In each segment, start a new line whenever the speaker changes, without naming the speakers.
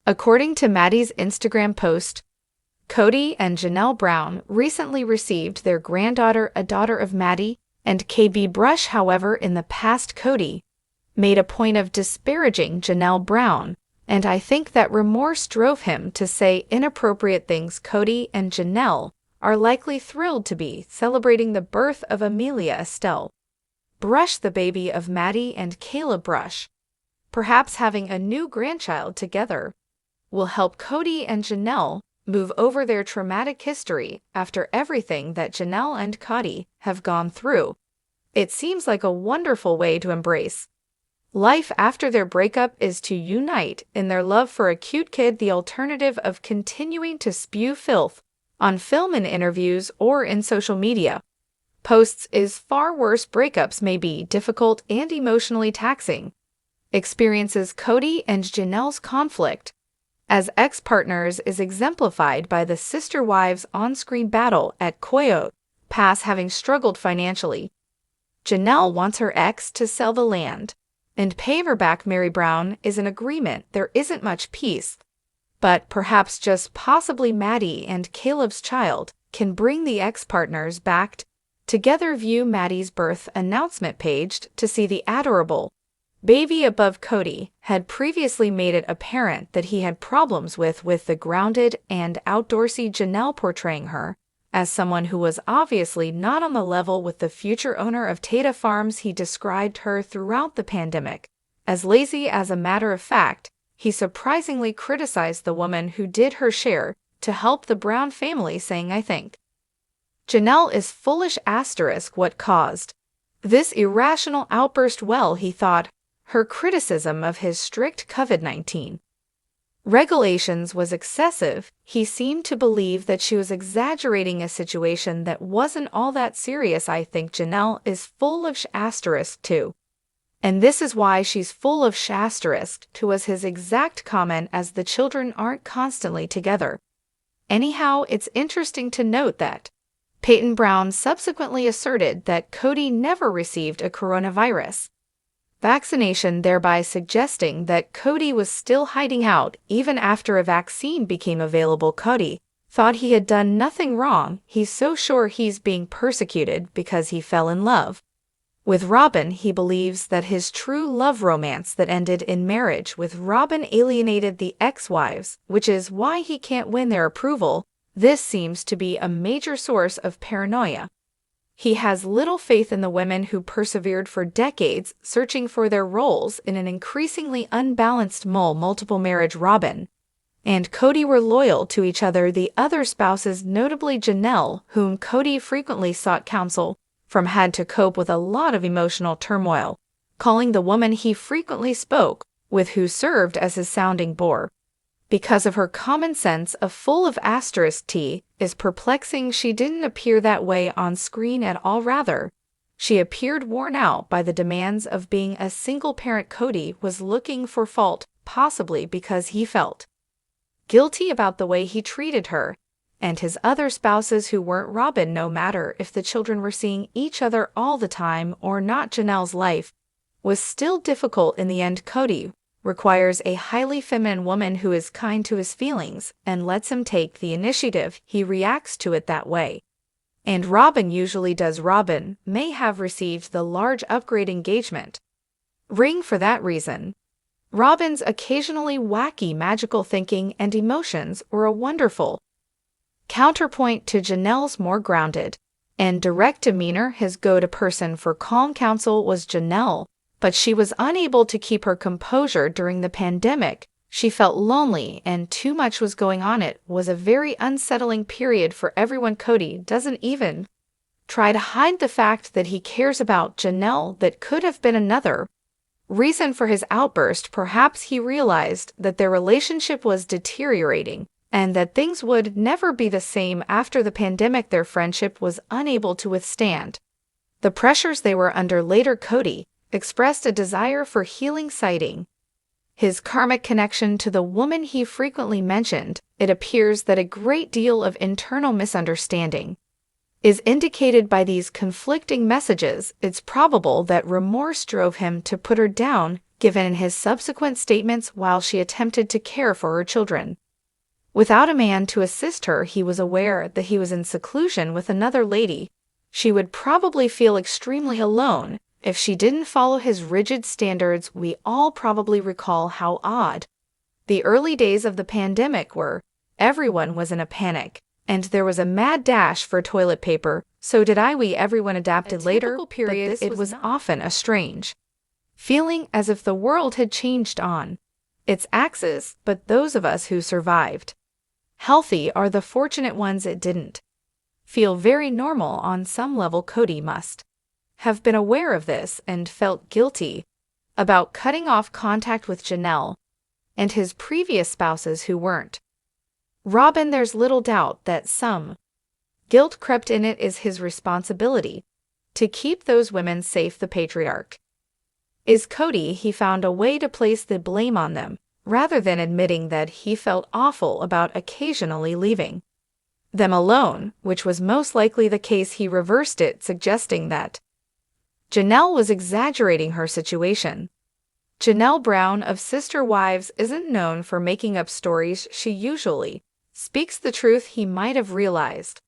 According to Maddie's Instagram post, Kody and Janelle Brown recently received their granddaughter, a daughter of Maddie and KB Brush. However, in the past, Kody made a point of disparaging Janelle Brown, and I think that remorse drove him to say inappropriate things. Kody and Janelle are likely thrilled to be celebrating the birth of Amelia Estelle Brush, the baby of Maddie and Caleb Brush. Perhaps having a new grandchild together will help Kody and Janelle move over their traumatic history after everything that Janelle and Kody have gone through. It seems like a wonderful way to embrace life after their breakup is to unite in their love for a cute kid. The alternative of continuing to spew filth on film, in interviews, or in social media posts is far worse. Breakups may be difficult and emotionally taxing experiences. Kody and Janelle's conflict as ex-partners is exemplified by the sister wives' on-screen battle at Coyote Pass. Having struggled financially, Janelle wants her ex to sell the land and pay her back. Mary Brown is in agreement. There isn't much peace, but perhaps, just possibly, Maddie and Caleb's child can bring the ex-partners back together. View Maddie's birth announcement page to see the adorable baby above. Kody had previously made it apparent that he had problems with the grounded and outdoorsy Janelle, portraying her as someone who was obviously not on the level with the future owner of Tata Farms. He described her throughout the pandemic as lazy. As a matter of fact, he surprisingly criticized the woman who did her share to help the Brown family, saying, "I think Janelle is foolish. What caused this irrational outburst? Well, he thought her criticism of his strict COVID-19 regulations was excessive. He seemed to believe that she was exaggerating a situation that wasn't all that serious. I think Janelle is full of too. And this is why she's full of too," was his exact comment, as the children aren't constantly together. Anyhow, it's interesting to note that Peyton Brown subsequently asserted that Kody never received a coronavirus vaccination, thereby suggesting that Kody was still hiding out even after a vaccine became available. Kody thought he had done nothing wrong. He's so sure he's being persecuted because he fell in love with Robyn. He believes that his true love romance that ended in marriage with Robyn alienated the ex-wives, which is why he can't win their approval. This seems to be a major source of paranoia. He has little faith in the women who persevered for decades searching for their roles in an increasingly unbalanced multiple marriage. Robyn and Kody were loyal to each other. The other spouses, notably Janelle, whom Kody frequently sought counsel from, had to cope with a lot of emotional turmoil, calling the woman he frequently spoke with, who served as his sounding board because of her common sense, a full of *T, is perplexing. She didn't appear that way on screen at all. Rather, she appeared worn out by the demands of being a single parent. Kody was looking for fault, possibly because he felt guilty about the way he treated her and his other spouses who weren't Robyn. No matter if the children were seeing each other all the time or not, Janelle's life was still difficult in the end. Kody requires a highly feminine woman who is kind to his feelings and lets him take the initiative. He reacts to it that way, and Robyn usually does. Robyn may have received the large upgrade engagement ring for that reason. Robyn's occasionally wacky magical thinking and emotions were a wonderful counterpoint to Janelle's more grounded and direct demeanor. His go-to person for calm counsel was Janelle, but she was unable to keep her composure during the pandemic. She felt lonely and too much was going on. It was a very unsettling period for everyone. Kody doesn't even try to hide the fact that he cares about Janelle. That could have been another reason for his outburst. Perhaps he realized that their relationship was deteriorating and that things would never be the same after the pandemic. Their friendship was unable to withstand the pressures they were under. Later, Kody expressed a desire for healing, citing his karmic connection to the woman he frequently mentioned. It appears that a great deal of internal misunderstanding is indicated by these conflicting messages. It's probable that remorse drove him to put her down, given in his subsequent statements while she attempted to care for her children. Without a man to assist her, he was aware that he was in seclusion with another lady. She would probably feel extremely alone if she didn't follow his rigid standards. We all probably recall how odd the early days of the pandemic were. Everyone was in a panic, and there was a mad dash for toilet paper. So did I. Everyone adapted later, period. It was often a strange feeling, as if the world had changed on its axis, but those of us who survived healthy are the fortunate ones. It didn't feel very normal on some level. Kody must have been aware of this and felt guilty about cutting off contact with Janelle and his previous spouses who weren't Robyn. There's little doubt that some guilt crept in. It is his responsibility to keep those women safe. The patriarch is Kody. He found a way to place the blame on them, rather than admitting that he felt awful about occasionally leaving them alone, which was most likely the case. He reversed it, suggesting that Janelle was exaggerating her situation. Janelle Brown of Sister Wives isn't known for making up stories. She usually speaks the truth. He might have realized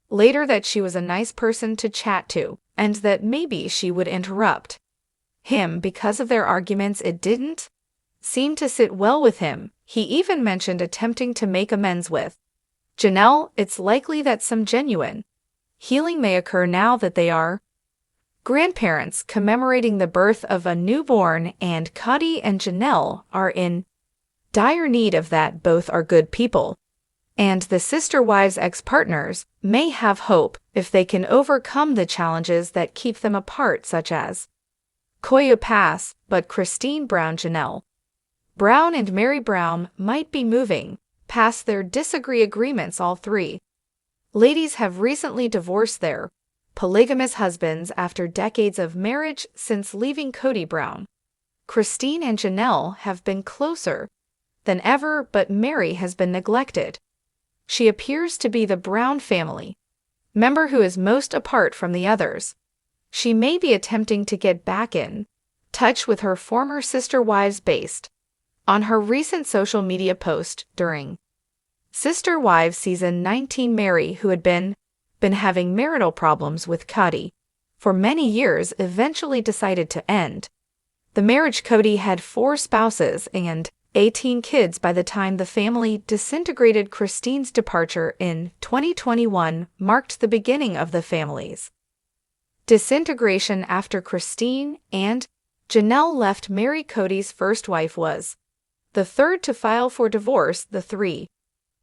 later that she was a nice person to chat to, and that maybe she would interrupt him because of their arguments. It didn't seem to sit well with him. He even mentioned attempting to make amends with Janelle. It's likely that some genuine healing may occur now that they are grandparents, commemorating the birth of a newborn, and Kody and Janelle are in dire need of that. Both are good people, and the Sister Wives ex-partners may have hope if they can overcome the challenges that keep them apart, such as Kody Pass. But Christine Brown, Janelle Brown, and Mary Brown might be moving past their disagreements. All three ladies have recently divorced their polygamous husbands after decades of marriage. Since leaving Kody Brown, Christine and Janelle have been closer than ever, but Mary has been neglected. She appears to be the Brown family member who is most apart from the others. She may be attempting to get back in touch with her former sister wives. Based on her recent social media post during Sister Wives Season 19, Mary, who had been having marital problems with Kody for many years, eventually decided to end the marriage. Kody had 4 spouses and 18 kids by the time the family disintegrated. Christine's departure in 2021 marked the beginning of the family's disintegration. After Christine and Janelle left, Mary, Kody's first wife, was the third to file for divorce. The 3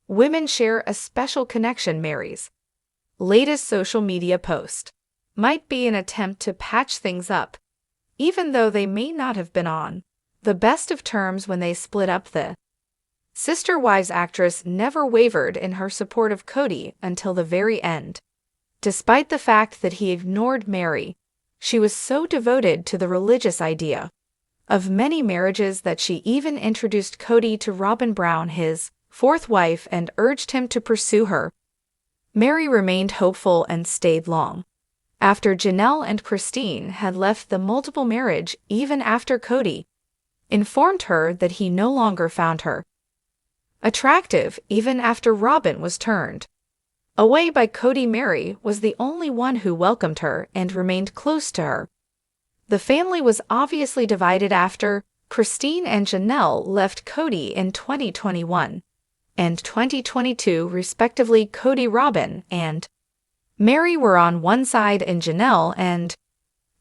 women share a special connection. Mary's latest social media post might be an attempt to patch things up, even though they may not have been on the best of terms when they split up. The Sister Wives actress never wavered in her support of Kody until the very end. Despite the fact that he ignored Mary, she was so devoted to the religious idea of many marriages that she even introduced Kody to Robyn Brown, his 4th wife, and urged him to pursue her. Mary remained hopeful and stayed long after Janelle and Christine had left the multiple marriage, even after Kody informed her that he no longer found her attractive. Even after Robyn was turned away by Kody, Mary was the only one who welcomed her and remained close to her. The family was obviously divided after Christine and Janelle left Kody in 2021 and 2022, respectively. Kody, Robyn, and Mary were on one side, and Janelle and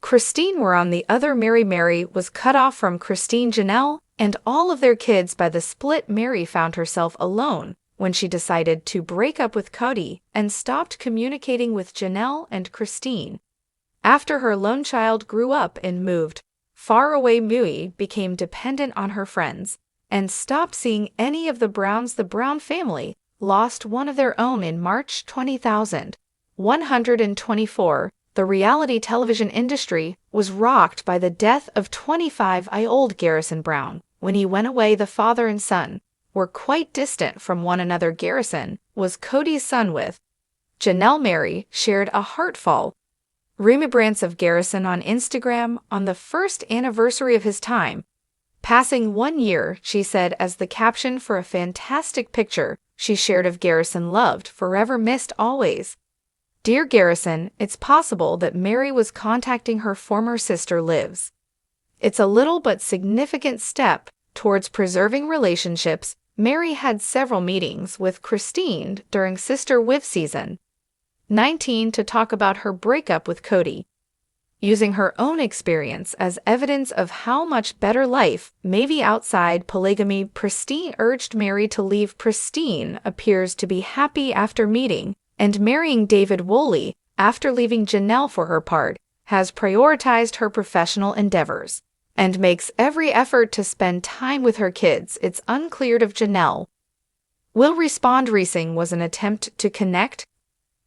Christine were on the other. Mary was cut off from Christine, Janelle, and all of their kids by the split. Mary found herself alone when she decided to break up with Kody and stopped communicating with Janelle and Christine. After her lone child grew up and moved far away, Mui became dependent on her friends and stopped seeing any of the Browns. The Brown family lost one of their own in March 2024. The reality television industry was rocked by the death of 25-year-old Garrison Brown. When he went away, the father and son were quite distant from one another. Garrison was Kody's son with Janelle. Mary shared a heartfelt remembrance of Garrison on Instagram on the first anniversary of his time Passing 1 year, she said as the caption for a fantastic picture she shared of Garrison loved, forever missed always. Dear Garrison, it's possible that Mary was contacting her former sister Livs. It's a little but significant step towards preserving relationships. Mary had several meetings with Christine during Sister Wiv season 19 to talk about her breakup with Kody. Using her own experience as evidence of how much better life may be outside polygamy, Christine urged Mary to leave. Christine appears to be happy after meeting and marrying David Woolley. After leaving Janelle, for her part, has prioritized her professional endeavors and makes every effort to spend time with her kids. It's unclear if Janelle will respond. Racing was an attempt to connect.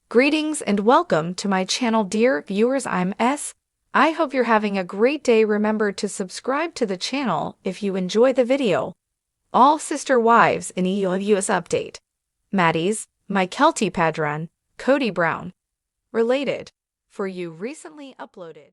Greetings and welcome to my channel, dear viewers. I'm S. I hope you're having a great day. Remember to subscribe to the channel if you enjoy the video. All sister wives in US update. Maddie's, my Kelty Padron, Kody Brown. Related. For you recently uploaded.